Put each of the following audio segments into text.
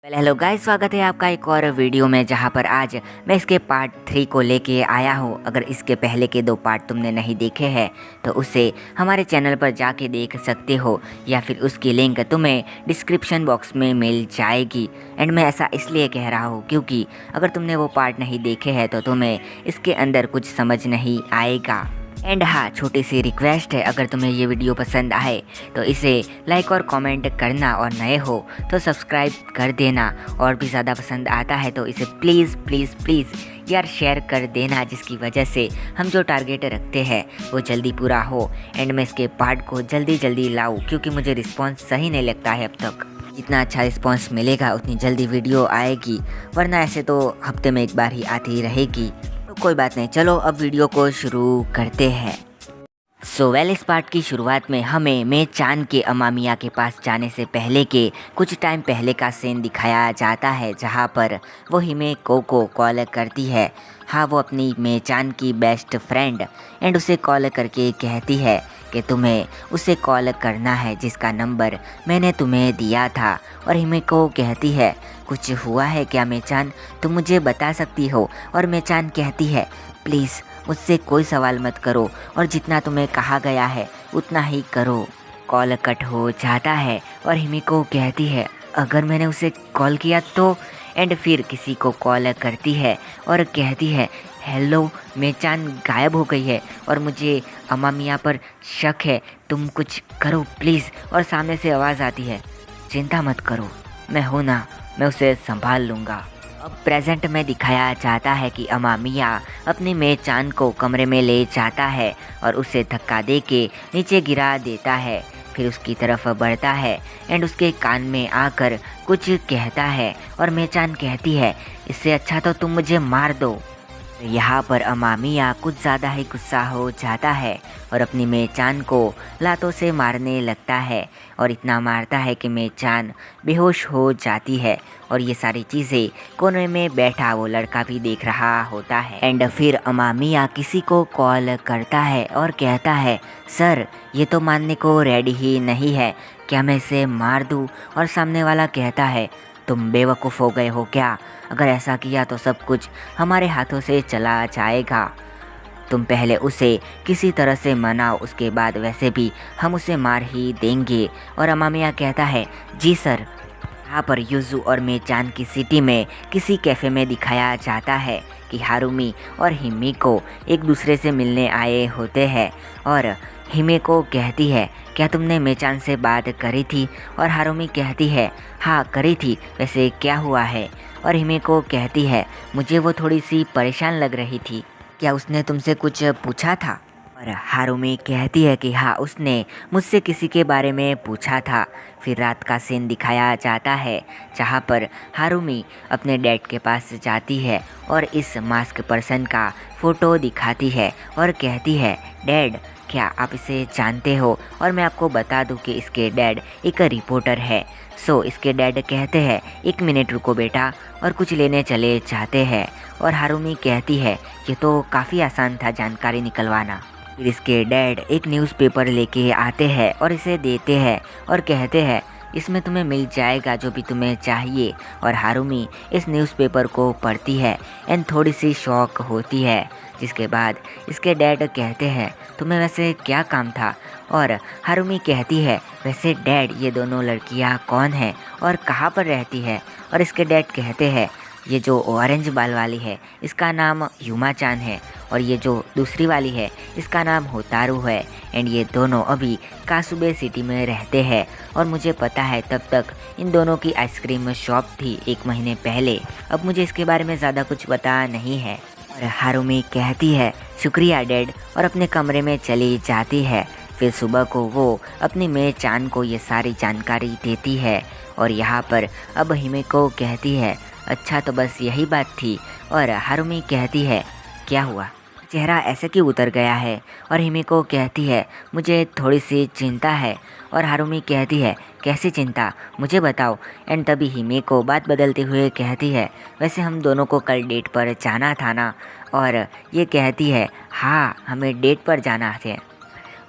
Hello guys, स्वागत है आपका एक और वीडियो में जहां पर आज मैं इसके पार्ट 3 को लेके आया हूं। अगर इसके पहले के 2 पार्ट तुमने नहीं देखे हैं तो उसे हमारे चैनल पर जाके देख सकते हो या फिर उसकी लिंक तुम्हें डिस्क्रिप्शन बॉक्स में मिल जाएगी। एंड मैं ऐसा इसलिए कह रहा हूं क्योंकि अगर तुमने वो पार्ट नहीं देखे हैं तो तुम्हें इसके अंदर कुछ समझ नहीं आएगा। एंड हाँ, छोटी सी रिक्वेस्ट है, अगर तुम्हें ये वीडियो पसंद आए तो इसे लाइक और कमेंट करना, और नए हो तो सब्सक्राइब कर देना, और भी ज़्यादा पसंद आता है तो इसे प्लीज़ प्लीज़ प्लीज़ यार शेयर कर देना, जिसकी वजह से हम जो टारगेट रखते हैं वो जल्दी पूरा हो। एंड मैं इसके पार्ट को जल्दी जल्दी लाऊँ क्योंकि मुझे रिस्पॉन्स सही नहीं लगता है अब तक। जितना अच्छा रिस्पॉन्स मिलेगा उतनी जल्दी वीडियो आएगी, वरना ऐसे तो हफ्ते में एक बार ही आती रहेगी। तो कोई बात नहीं, चलो अब वीडियो को शुरू करते हैं। इस पार्ट की शुरुआत में हमें मे-चान के अमामिया के पास जाने से पहले के कुछ टाइम पहले का सीन दिखाया जाता है, जहां पर वो हिमेको को कॉल करती है। हाँ, वो अपनी मे-चान की बेस्ट फ्रेंड, एंड उसे कॉल करके कहती है कि तुम्हें उसे कॉल करना है जिसका नंबर मैंने तुम्हें दिया था। और हिमेको कहती है, कुछ हुआ है क्या मे-चान, तुम मुझे बता सकती हो। और मे-चान कहती है, प्लीज़ मुझसे कोई सवाल मत करो, और जितना तुम्हें कहा गया है उतना ही करो। कॉल कट हो जाता है और हिमिको कहती है, अगर मैंने उसे कॉल किया तो। एंड फिर किसी को कॉल करती है और कहती है, हेलो, मे-चान गायब हो गई है और मुझे अमामिया पर शक है, तुम कुछ करो प्लीज़। और सामने से आवाज़ आती है, चिंता मत करो, मैं हूँ ना, मैं उसे संभाल लूँगा। अब प्रेजेंट में दिखाया जाता है कि अमामिया अपनी मे-चान को कमरे में ले जाता है और उसे धक्का दे के नीचे गिरा देता है। फिर उसकी तरफ बढ़ता है एंड उसके कान में आकर कुछ कहता है, और मे-चान कहती है, इससे अच्छा तो तुम मुझे मार दो। यहाँ पर अमामिया कुछ ज़्यादा ही गुस्सा हो जाता है और अपनी मे-चान को लातों से मारने लगता है, और इतना मारता है कि मे-चान बेहोश हो जाती है। और ये सारी चीज़ें कोने में बैठा वो लड़का भी देख रहा होता है। एंड फिर अमामिया किसी को कॉल करता है और कहता है, सर ये तो मानने को रेडी ही नहीं है, क्या मैं इसे मार दूँ। और सामने वाला कहता है, तुम बेवकूफ़ हो गए हो क्या, अगर ऐसा किया तो सब कुछ हमारे हाथों से चला जाएगा। तुम पहले उसे किसी तरह से मनाओ, उसके बाद वैसे भी हम उसे मार ही देंगे। और अमामिया कहता है, जी सर। यहाँ पर युजू और मे-चान की सिटी में किसी कैफ़े में दिखाया जाता है कि हारुमी और हिमिको एक दूसरे से मिलने आए होते हैं। और हिमेको कहती है, क्या तुमने मे-चान से बात करी थी। और हारुमी कहती है, हाँ करी थी, वैसे क्या हुआ है। और हिमेको कहती है, मुझे वो थोड़ी सी परेशान लग रही थी, क्या उसने तुमसे कुछ पूछा था। और हारुमी कहती है कि हाँ, उसने मुझसे किसी के बारे में पूछा था। फिर रात का सीन दिखाया जाता है जहाँ पर हारुमी अपने डैड के पास जाती है और इस मास्क पर्सन का फ़ोटो दिखाती है और कहती है, डैड क्या आप इसे जानते हो। और मैं आपको बता दूं कि इसके डैड एक रिपोर्टर है। इसके डैड कहते हैं, 1 मिनट रुको बेटा, और कुछ लेने चले जाते हैं। और हारुमी कहती है, ये तो काफ़ी आसान था जानकारी निकलवाना। फिर इसके डैड एक न्यूज़पेपर लेके आते हैं और इसे देते हैं और कहते हैं, इसमें तुम्हें मिल जाएगा जो भी तुम्हें चाहिए। और हारुमी इस न्यूज़पेपर को पढ़ती है एंड थोड़ी सी शॉक होती है, जिसके बाद इसके डैड कहते हैं, तुम्हें वैसे क्या काम था। और हारुमी कहती है, वैसे डैड ये दोनों लड़कियां कौन हैं और कहाँ पर रहती है। और इसके डैड कहते हैं, ये जो ऑरेंज बाल वाली है इसका नाम युमा-चान है, और ये जो दूसरी वाली है इसका नाम होतारू है। एंड ये दोनों अभी कासुबे सिटी में रहते हैं, और मुझे पता है तब तक इन दोनों की आइसक्रीम शॉप थी 1 महीने पहले। अब मुझे इसके बारे में ज़्यादा कुछ पता नहीं है। और हारुमी कहती है, शुक्रिया डैड, और अपने कमरे में चली जाती है। फिर सुबह को वो अपनी मे-चान को ये सारी जानकारी देती है। और यहाँ पर अब हिमेको कहती है, अच्छा तो बस यही बात थी। और हारुमी कहती है, क्या हुआ, चेहरा ऐसे क्यों उतर गया है। और हिमेको कहती है, मुझे थोड़ी सी चिंता है। और हारुमी कहती है, कैसी चिंता, मुझे बताओ। एंड तभी हिमेको बात बदलते हुए कहती है, वैसे हम दोनों को कल डेट पर जाना था ना। और ये कहती है, हाँ हमें डेट पर जाना है।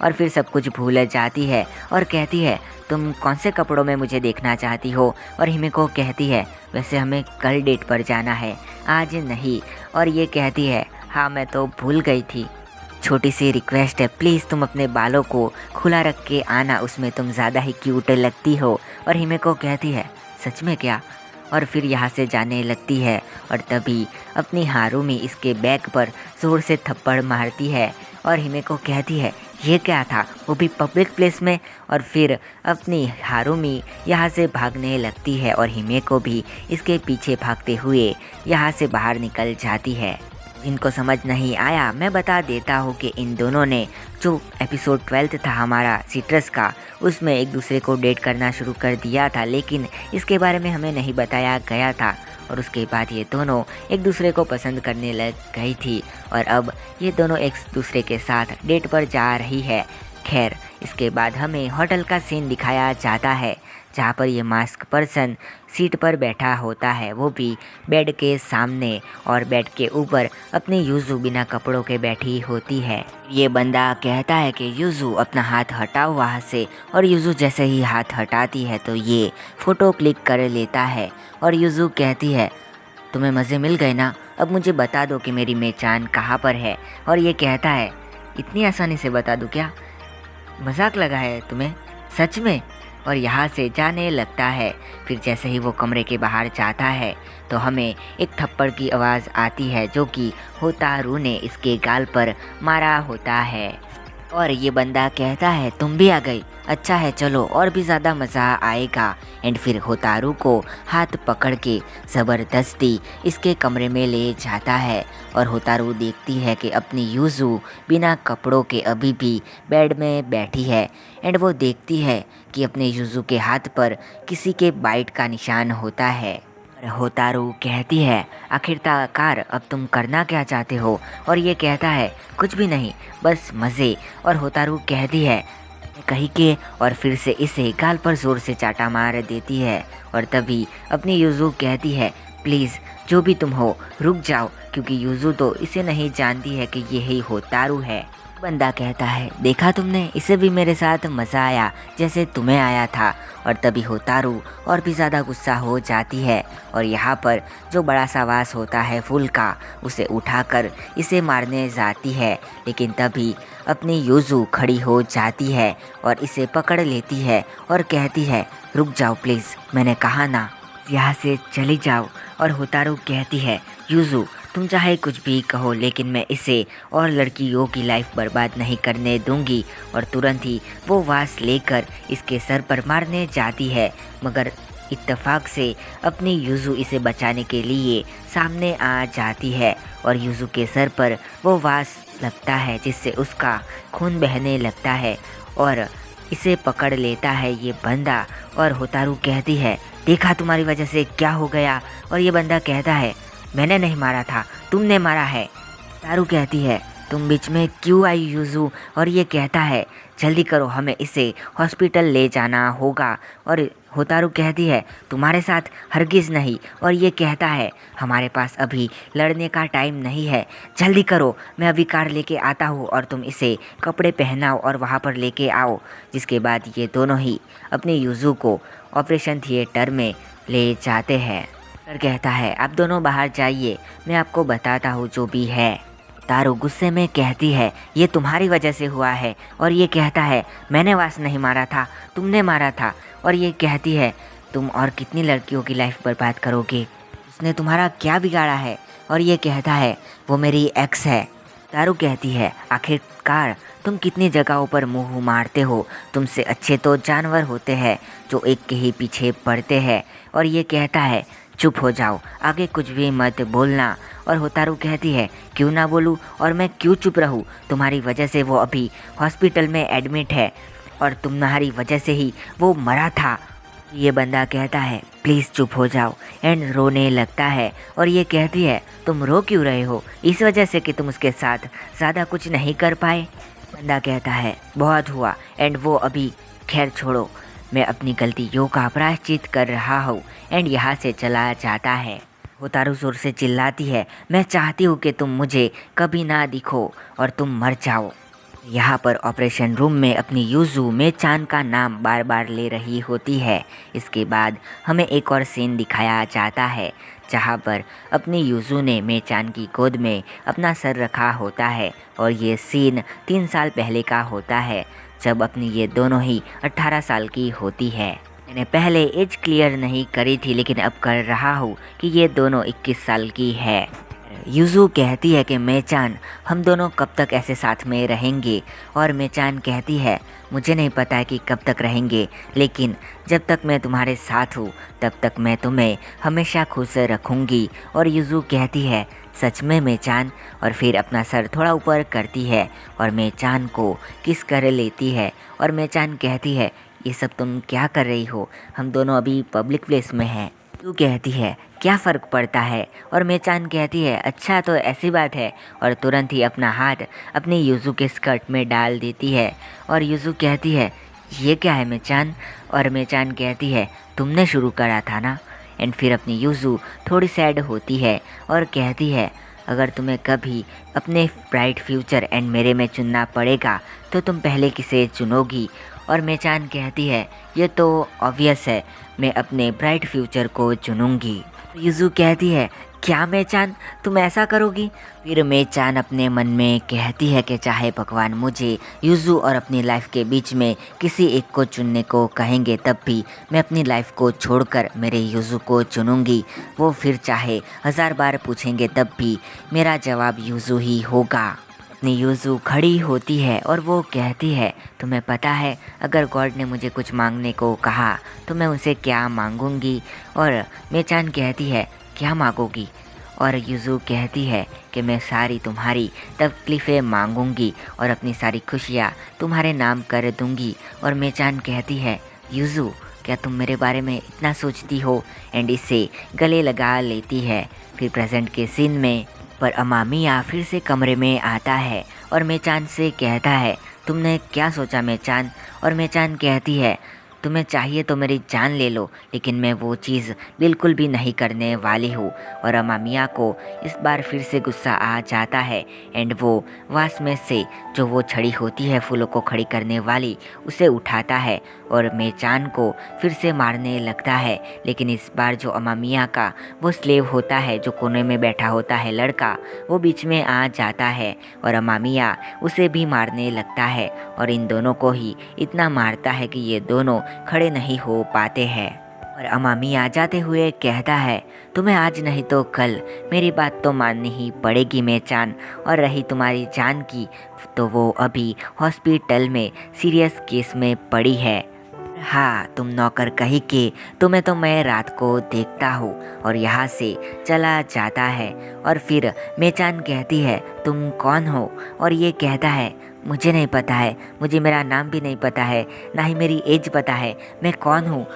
और फिर सब कुछ भूल जाती है और कहती है तुम कौन से कपड़ों में मुझे देखना चाहती हो। और हिमेको कहती है वैसे हमें कल डेट पर जाना है, आज नहीं। और ये कहती है हाँ मैं तो भूल गई थी, छोटी सी रिक्वेस्ट है, प्लीज़ तुम अपने बालों को खुला रख के आना, उसमें तुम ज़्यादा ही क्यूट लगती हो। और हिमेको कहती है सच में क्या। और फिर यहाँ से जाने लगती है और तभी अपनी हारुमी इसके बैक पर ज़ोर से थप्पड़ मारती है और हिमेको कहती है ये क्या था, वो भी पब्लिक प्लेस में। और फिर अपनी हारुमी यहाँ से भागने लगती है और हिमेको भी इसके पीछे भागते हुए यहाँ से बाहर निकल जाती है। जिनको समझ नहीं आया मैं बता देता हूँ कि इन दोनों ने जो एपिसोड 12 था हमारा सिट्रस का, उसमें एक दूसरे को डेट करना शुरू कर दिया था, लेकिन इसके बारे में हमें नहीं बताया गया था। और उसके बाद ये दोनों एक दूसरे को पसंद करने लग गई थी और अब ये दोनों एक दूसरे के साथ डेट पर जा रही है। खैर इसके बाद हमें होटल का सीन दिखाया जाता है जहाँ पर ये मास्क पर्सन सीट पर बैठा होता है, वो भी बेड के सामने, और बेड के ऊपर अपनी यूज़ू बिना कपड़ों के बैठी होती है। ये बंदा कहता है कि यूज़ू अपना हाथ हटाओ वहाँ से, और यूज़ू जैसे ही हाथ हटाती है तो ये फ़ोटो क्लिक कर लेता है। और यूज़ू कहती है तुम्हें मज़े मिल गए ना, अब मुझे बता दो कि मेरी मेचान कहाँ पर है। और ये कहता है इतनी आसानी से बता दूँ क्या, मजाक लगा है तुम्हें सच में। और यहाँ से जाने लगता है। फिर जैसे ही वो कमरे के बाहर जाता है तो हमें एक थप्पड़ की आवाज़ आती है जो कि होतारू ने इसके गाल पर मारा होता है। और ये बंदा कहता है तुम भी आ गई, अच्छा है चलो और भी ज़्यादा मज़ा आएगा। एंड फिर होतारू को हाथ पकड़ के ज़बरदस्ती इसके कमरे में ले जाता है और होतारू देखती है कि अपनी यूज़ू बिना कपड़ों के अभी भी बेड में बैठी है। एंड वो देखती है कि अपने यूज़ू के हाथ पर किसी के बाइट का निशान होता है। होतारू कहती है आखिरकार अब तुम करना क्या चाहते हो। और ये कहता है कुछ भी नहीं, बस मज़े। और होतारू कहती है कहीं के, और फिर से इसे गाल पर ज़ोर से चाटा मार देती है। और तभी अपनी यूज़ू कहती है प्लीज़ जो भी तुम हो रुक जाओ, क्योंकि यूज़ू तो इसे नहीं जानती है कि यही होतारू है। बंदा कहता है देखा तुमने, इसे भी मेरे साथ मज़ा आया जैसे तुम्हें आया था। और तभी होतारू और भी ज़्यादा गुस्सा हो जाती है और यहाँ पर जो बड़ा सा वास होता है फूल का, उसे उठाकर इसे मारने जाती है। लेकिन तभी अपनी यूज़ू खड़ी हो जाती है और इसे पकड़ लेती है और कहती है रुक जाओ प्लीज़, मैंने कहा ना यहाँ से चली जाओ। और होतारू कहती है यूज़ू तुम चाहे कुछ भी कहो, लेकिन मैं इसे और लड़कियों की लाइफ बर्बाद नहीं करने दूंगी। और तुरंत ही वो वास लेकर इसके सर पर मारने जाती है, मगर इत्तेफाक से अपनी यूज़ू इसे बचाने के लिए सामने आ जाती है और यूज़ू के सर पर वो वास लगता है जिससे उसका खून बहने लगता है और इसे पकड़ लेता है ये बंदा। और होतारू कहती है देखा तुम्हारी वजह से क्या हो गया। और ये बंदा कहता है मैंने नहीं मारा था, तुमने मारा है। होतारू कहती है तुम बीच में क्यों आई यूज़ू। और ये कहता है जल्दी करो, हमें इसे हॉस्पिटल ले जाना होगा। और होतारू कहती है तुम्हारे साथ हरगिज़ नहीं। और ये कहता है हमारे पास अभी लड़ने का टाइम नहीं है, जल्दी करो, मैं अभी कार लेके आता हूँ और तुम इसे कपड़े पहनाओ और वहाँ पर लेके आओ। जिसके बाद ये दोनों ही अपनी यूज़ू को ऑपरेशन थिएटर में ले जाते हैं। डॉक्टर कहता है आप दोनों बाहर जाइए, मैं आपको बताता हूँ जो भी है। तारू गुस्से में कहती है ये तुम्हारी वजह से हुआ है। और ये कहता है मैंने वास नहीं मारा था, तुमने मारा था। और ये कहती है तुम और कितनी लड़कियों की लाइफ बर्बाद करोगे, उसने तुम्हारा क्या बिगाड़ा है। और ये कहता है वो मेरी एक्स है। तारू कहती है आखिरकार तुम कितनी जगहों पर मुंह मारते हो, तुमसे अच्छे तो जानवर होते हैं जो एक के ही पीछे पड़ते हैं। और ये कहता है चुप हो जाओ, आगे कुछ भी मत बोलना। और होतारू कहती है क्यों ना बोलूँ और मैं क्यों चुप रहूँ, तुम्हारी वजह से वो अभी हॉस्पिटल में एडमिट है और तुम्हारी वजह से ही वो मरा था। ये बंदा कहता है प्लीज़ चुप हो जाओ एंड रोने लगता है। और ये कहती है तुम रो क्यों रहे हो, इस वजह से कि तुम उसके साथ ज़्यादा कुछ नहीं कर पाए। बंदा कहता है बहुत हुआ एंड वो अभी, खैर छोड़ो, मैं अपनी गलतियों का प्रायश्चित कर रहा हूँ। एंड यहाँ से चला जाता है। होतारू जोर से चिल्लाती है मैं चाहती हूँ कि तुम मुझे कभी ना दिखो और तुम मर जाओ। यहाँ पर ऑपरेशन रूम में अपनी यूजू मेचान का नाम बार बार ले रही होती है। इसके बाद हमें एक और सीन दिखाया जाता है जहाँ पर अपनी यूजू ने मेचान की गोद में अपना सर रखा होता है और ये सीन 3 साल पहले का होता है जब अपनी ये दोनों ही 18 साल की होती है। मैंने पहले एज क्लियर नहीं करी थी लेकिन अब कर रहा हूँ कि ये दोनों 21 साल की है। यूजू कहती है कि मेचान हम दोनों कब तक ऐसे साथ में रहेंगे और मेचान कहती है मुझे नहीं पता है कि कब तक रहेंगे लेकिन जब तक मैं तुम्हारे साथ हूँ तब तक मैं तुम्हें हमेशा खुश रखूँगी। और यूजू कहती है सच में मेचान, और फिर अपना सर थोड़ा ऊपर करती है और मेचान को किस कर लेती है। और मेचान कहती है ये सब तुम क्या कर रही हो, हम दोनों अभी पब्लिक प्लेस में हैं। तू कहती है क्या फ़र्क पड़ता है, और मेचान कहती है अच्छा तो ऐसी बात है, और तुरंत ही अपना हाथ अपनी यूजू के स्कर्ट में डाल देती है। और यूजू कहती है ये क्या है मेचान, और मेचान कहती है तुमने शुरू करा था ना। एंड फिर अपनी यूजू थोड़ी सैड होती है और कहती है अगर तुम्हें कभी अपने ब्राइट फ्यूचर एंड मेरे में चुनना पड़ेगा तो तुम पहले किसे चुनोगी। और मेचान कहती है ये तो ऑब्वियस है, मैं अपने ब्राइट फ्यूचर को चुनूंगी। यूजू कहती है क्या मेचान तुम ऐसा करोगी। फिर मेचान अपने मन में कहती है कि चाहे भगवान मुझे यूजू और अपनी लाइफ के बीच में किसी एक को चुनने को कहेंगे तब भी मैं अपनी लाइफ को छोड़कर मेरे यूजू को चुनूंगी। वो फिर चाहे 1000 बार पूछेंगे तब भी मेरा जवाब यूजू ही होगा। अपनी यूजू खड़ी होती है और वो कहती है तुम्हें पता है अगर गॉड ने मुझे कुछ मांगने को कहा तो मैं उनसे क्या मांगूंगी। और मेचान कहती है क्या मांगोगी। और यूजू कहती है कि मैं सारी तुम्हारी तकलीफ़ें मांगूंगी और अपनी सारी खुशियाँ तुम्हारे नाम कर दूंगी। और मेचान कहती है यूजू क्या तुम मेरे बारे में इतना सोचती हो, एंड इससे गले लगा लेती है। फिर प्रेजेंट के सीन में पर अमामिया फिर से कमरे में आता है और मेचान से कहता है तुमने क्या सोचा मेचान। और मेचान कहती है तुम्हें चाहिए तो मेरी जान ले लो लेकिन मैं वो चीज़ बिल्कुल भी नहीं करने वाली हूँ। और अमामिया को इस बार फिर से गुस्सा आ जाता है एंड वो वास में से जो वो छड़ी होती है फूलों को खड़ी करने वाली उसे उठाता है और मेचान को फिर से मारने लगता है। लेकिन इस बार जो अमामिया का वो स्लेव होता है जो कोने में बैठा होता है लड़का, वो बीच में आ जाता है और अमामिया उसे भी मारने लगता है और इन दोनों को ही इतना मारता है कि ये दोनों खड़े नहीं हो पाते हैं। और अमामिया जाते हुए कहता है तुम्हें आज नहीं तो कल मेरी बात तो माननी ही पड़ेगी मेचान। और रही तुम्हारी जान की तो वो अभी हॉस्पिटल में सीरियस केस में पड़ी है। हाँ तुम नौकर कही के तुम्हें तो मैं रात को देखता हूँ। और यहाँ से चला जाता है। और फिर मेचान कहती है तुम कौन हो। और ये कहता है मुझे नहीं पता है, मुझे मेरा नाम भी नहीं पता है, ना ही मेरी एज पता है, मैं कौन हूँ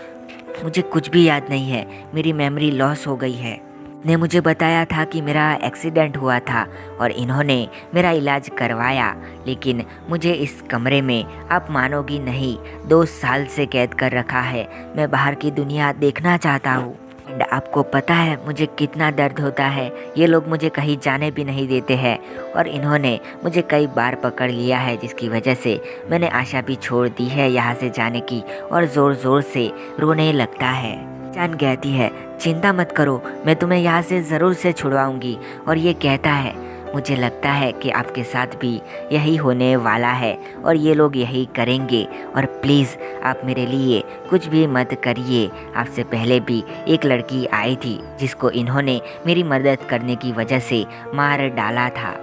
मुझे कुछ भी याद नहीं है, मेरी मेमोरी लॉस हो गई है। ने मुझे बताया था कि मेरा एक्सीडेंट हुआ था और इन्होंने मेरा इलाज करवाया, लेकिन मुझे इस कमरे में आप मानोगी नहीं 2 साल से कैद कर रखा है। मैं बाहर की दुनिया देखना चाहता हूँ। एंड आपको पता है मुझे कितना दर्द होता है, ये लोग मुझे कहीं जाने भी नहीं देते हैं और इन्होंने मुझे कई बार पकड़ लिया है जिसकी वजह से मैंने आशा भी छोड़ दी है यहाँ से जाने की और ज़ोर ज़ोर से रोने लगता है। जान कहती है चिंता मत करो, मैं तुम्हें यहाँ से ज़रूर से छुड़वाऊंगी। और ये कहता है मुझे लगता है कि आपके साथ भी यही होने वाला है और ये लोग यही करेंगे और प्लीज़ आप मेरे लिए कुछ भी मत करिए। आपसे पहले भी एक लड़की आई थी जिसको इन्होंने मेरी मदद करने की वजह से मार डाला था।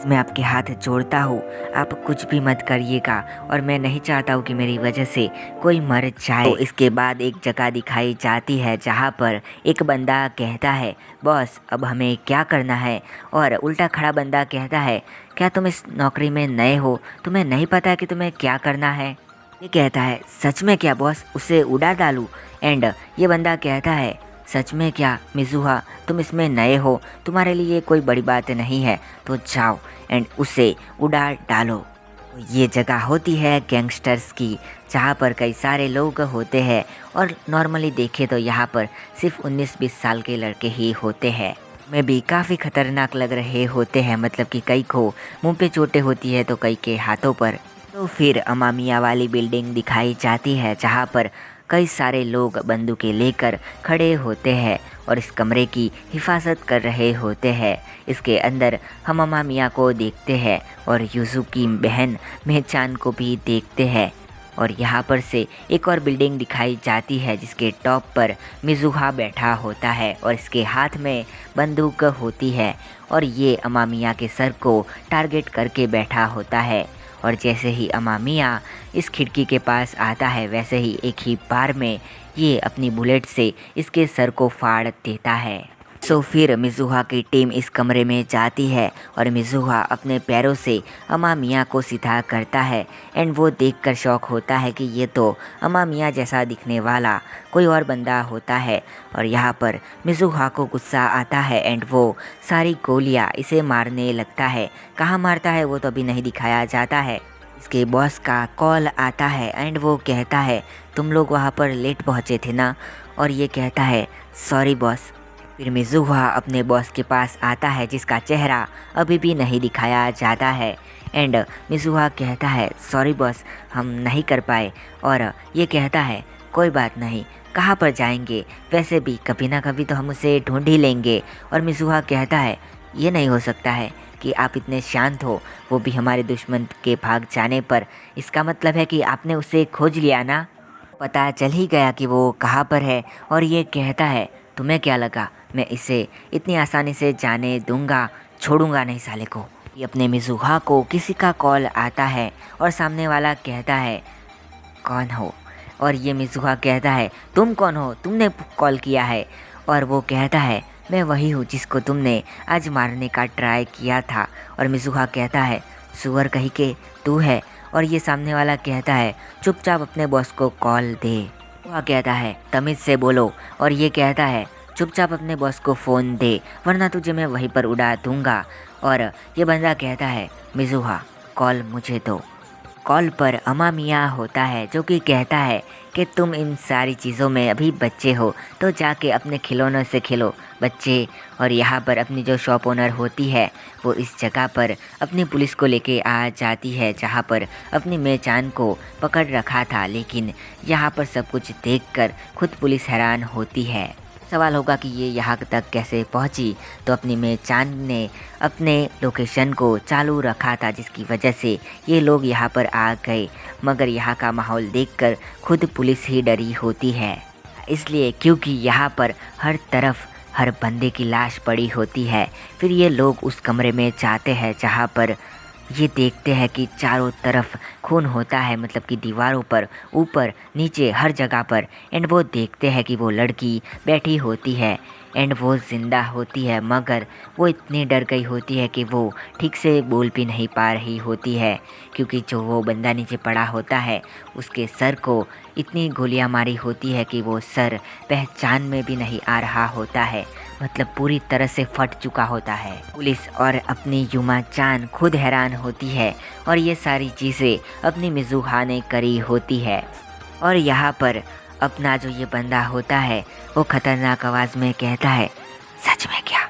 मैं आपके हाथ जोड़ता हूँ, आप कुछ भी मत करिएगा और मैं नहीं चाहता हूँ कि मेरी वजह से कोई मर जाए। तो इसके बाद एक जगह दिखाई जाती है जहाँ पर एक बंदा कहता है बॉस अब हमें क्या करना है। और उल्टा खड़ा बंदा कहता है क्या तुम इस नौकरी में नए हो, तुम्हें नहीं पता कि तुम्हें क्या करना है। ये कहता है सच में क्या बॉस, उसे उड़ा डालूँ। एंड ये बंदा कहता है सच में क्या मिजुहा, तुम इसमें नए हो, तुम्हारे लिए कोई बड़ी बात नहीं है, तो जाओ एंड उसे उड़ा डालो। ये जगह होती है गैंगस्टर्स की जहाँ पर कई सारे लोग होते हैं और नॉर्मली देखें तो यहाँ पर सिर्फ 19-20 साल के लड़के ही होते हैं। में भी काफ़ी खतरनाक लग रहे होते हैं, मतलब कि कई को मुंह पे चोटें होती है तो कई के हाथों पर। तो फिर अमामिया वाली बिल्डिंग दिखाई जाती है जहाँ पर कई सारे लोग बंदूकें लेकर खड़े होते हैं और इस कमरे की हिफाजत कर रहे होते हैं। इसके अंदर हम अमामिया को देखते हैं और यूसुफ की बहन मेहचान को भी देखते हैं। और यहाँ पर से एक और बिल्डिंग दिखाई जाती है जिसके टॉप पर मिजुहा बैठा होता है और इसके हाथ में बंदूक होती है और ये अमामिया के सर को टारगेट करके बैठा होता है। और जैसे ही अमामिया इस खिड़की के पास आता है वैसे ही एक ही बार में ये अपनी बुलेट से इसके सर को फाड़ देता है। सो फिर मिजुहा की टीम इस कमरे में जाती है और मिजुहा अपने पैरों से अमामिया को सीधा करता है एंड वो देखकर शॉक होता है कि ये तो अमामिया जैसा दिखने वाला कोई और बंदा होता है। और यहाँ पर मिजुहा को गुस्सा आता है एंड वो सारी गोलियाँ इसे मारने लगता है। कहाँ मारता है वो तो अभी नहीं दिखाया जाता है। इसके बॉस का कॉल आता है एंड वो कहता है तुम लोग वहाँ पर लेट पहुँचे थे ना, और ये कहता है सॉरी बॉस। फिर मिजुहा अपने बॉस के पास आता है जिसका चेहरा अभी भी नहीं दिखाया जाता है एंड मिजुहा कहता है सॉरी बॉस हम नहीं कर पाए, और ये कहता है कोई बात नहीं, कहाँ पर जाएंगे, वैसे भी कभी ना कभी तो हम उसे ढूंढ ही लेंगे। और मिजुहा कहता है ये नहीं हो सकता है कि आप इतने शांत हो, वो भी हमारे दुश्मन के भाग जाने पर। इसका मतलब है कि आपने उसे खोज लिया ना, पता चल ही गया कि वो कहाँ पर है। और ये कहता है तुम्हें क्या लगा मैं इसे इतनी आसानी से जाने दूंगा, छोड़ूंगा नहीं साले को। ये अपने मिजुहा को किसी का कॉल आता है और सामने वाला कहता है कौन हो, और ये मिजुहा कहता है तुम कौन हो, तुमने कॉल किया है। और वो कहता है मैं वही हूँ जिसको तुमने आज मारने का ट्राई किया था। और मिजुहा कहता है सुअर कहीं के तू है। और ये सामने वाला कहता है चुपचाप अपने बॉस को कॉल दे। वह कहता है तमीज़ से बोलो। और ये कहता है चुपचाप अपने बॉस को फ़ोन दे वरना तुझे मैं वहीं पर उड़ा दूंगा। और ये बंदा कहता है मिजुहा कॉल मुझे दो। कॉल पर अमामिया होता है जो कि कहता है कि तुम इन सारी चीज़ों में अभी बच्चे हो तो जाके अपने खिलौनों से खेलो बच्चे। और यहाँ पर अपनी जो शॉप ओनर होती है वो इस जगह पर अपनी पुलिस को लेके आ जाती है जहाँ पर अपनी मेहचान को पकड़ रखा था, लेकिन यहाँ पर सब कुछ देखकर खुद पुलिस हैरान होती है। सवाल होगा कि ये यहाँ तक कैसे पहुँची, तो अपनी मेहचान ने अपने लोकेशन को चालू रखा था जिसकी वजह से ये लोग यहाँ पर आ गए। मगर यहाँ का माहौल देखकर खुद पुलिस ही डरी होती है, इसलिए क्योंकि यहाँ पर हर तरफ हर बंदे की लाश पड़ी होती है। फिर ये लोग उस कमरे में जाते हैं जहाँ पर ये देखते हैं कि चारों तरफ खून होता है, मतलब कि दीवारों पर ऊपर नीचे हर जगह पर। एंड वो देखते हैं कि वो लड़की बैठी होती है एंड वो ज़िंदा होती है, मगर वो इतनी डर गई होती है कि वो ठीक से बोल भी नहीं पा रही होती है, क्योंकि जो वो बंदा नीचे पड़ा होता है उसके सर को इतनी गोलियां मारी होती है कि वो सर पहचान में भी नहीं आ रहा होता है, मतलब पूरी तरह से फट चुका होता है। पुलिस और अपनी युमा चान खुद हैरान होती है और ये सारी चीज़ें अपनी मिजुहा ने करी होती है। और यहाँ पर अपना जो ये बंदा होता है वो खतरनाक आवाज़ में कहता है सच में क्या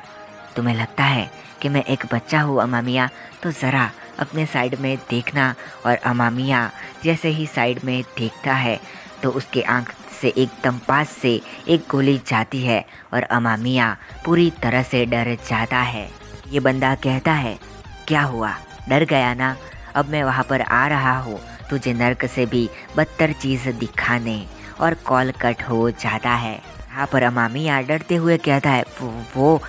तुम्हें लगता है कि मैं एक बच्चा हूँ अमामिया? तो ज़रा अपने साइड में देखना। और अमामिया जैसे ही साइड में देखता है तो उसके आंख से एकदम पास से एक गोली जाती है और अमामिया पूरी तरह से डर जाता है। ये बंदा कहता है क्या हुआ, डर गया ना? अब मैं वहाँ पर आ रहा हूँ तुझे नर्क से भी बदतर चीज़ दिखाने। और कॉल कट हो जाता है। यहाँ पर अमामिया डरते हुए कहता है वो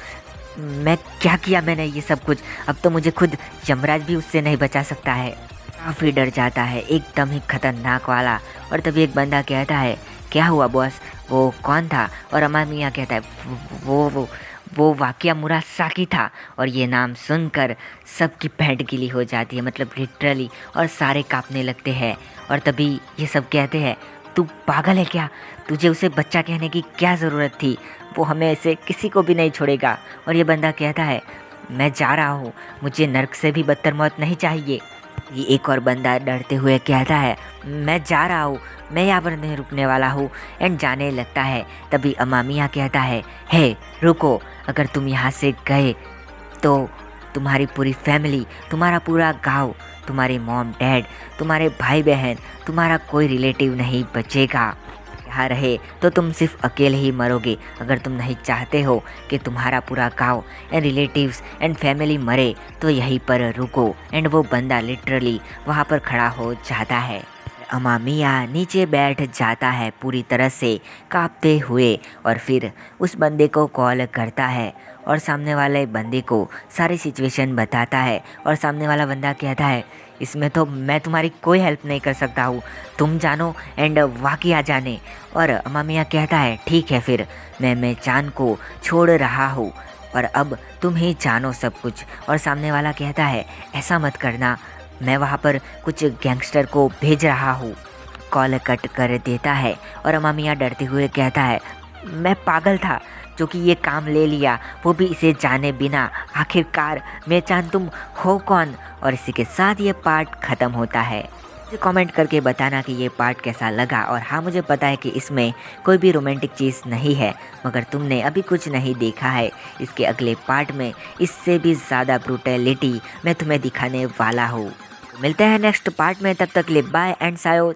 मैं क्या किया मैंने ये सब कुछ, अब तो मुझे खुद यमराज भी उससे नहीं बचा सकता है। काफ़ी डर जाता है एकदम ही खतरनाक वाला। और तभी एक बंदा कहता है क्या हुआ बॉस, वो कौन था? और अमामिया कहता है वो वाकिया मुरासाकी था। और ये नाम सुनकर सबकी पैंट गीली हो जाती है, मतलब लिटरली, और सारे कांपने लगते हैं। और तभी ये सब कहते हैं तू पागल है क्या, तुझे उसे बच्चा कहने की क्या ज़रूरत थी, वो हमें ऐसे किसी को भी नहीं छोड़ेगा। और ये बंदा कहता है मैं जा रहा हूँ, मुझे नर्क से भी बदतर मौत नहीं चाहिए। ये एक और बंदा डरते हुए कहता है मैं जा रहा हूँ, मैं यहाँ पर नहीं रुकने वाला हूँ, एंड जाने लगता है। तभी अमामिया कहता है हे रुको, अगर तुम यहाँ से गए तो तुम्हारी पूरी फैमिली, तुम्हारा पूरा गांव, तुम्हारे मॉम डैड, तुम्हारे भाई बहन, तुम्हारा कोई रिलेटिव नहीं बचेगा। यहाँ रहे तो तुम सिर्फ अकेले ही मरोगे। अगर तुम नहीं चाहते हो कि तुम्हारा पूरा गांव एंड रिलेटिव्स एंड फैमिली मरे तो यहीं पर रुको। एंड वो बंदा लिटरली वहाँ पर खड़ा हो जाता है। अमामिया नीचे बैठ जाता है पूरी तरह से कांपते हुए और फिर उस बंदे को कॉल करता है और सामने वाले बंदे को सारी सिचुएशन बताता है। और सामने वाला बंदा कहता है इसमें तो मैं तुम्हारी कोई हेल्प नहीं कर सकता हूँ, तुम जानो एंड वाकई जाने। और अमामिया कहता है ठीक है फिर मैं चांद को छोड़ रहा हूँ और अब तुम ही जानो सब कुछ। और सामने वाला कहता है ऐसा मत करना, मैं वहाँ पर कुछ गैंगस्टर को भेज रहा हूँ। कॉल कट कर देता है और अमामिया डरते हुए कहता है मैं पागल था जो कि ये काम ले लिया, वो भी इसे जाने बिना। आखिरकार मैं चांद तुम हो कौन। और इसी के साथ ये पार्ट ख़त्म होता है। मुझे कमेंट करके बताना कि ये पार्ट कैसा लगा। और हाँ, मुझे पता है कि इसमें कोई भी रोमांटिक चीज़ नहीं है, मगर तुमने अभी कुछ नहीं देखा है। इसके अगले पार्ट में इससे भी ज़्यादा ब्रूटैलिटी मैं तुम्हें दिखाने वाला हूँ। मिलते हैं नेक्स्ट पार्ट में, तब तक के लिए बाय एंड सायो।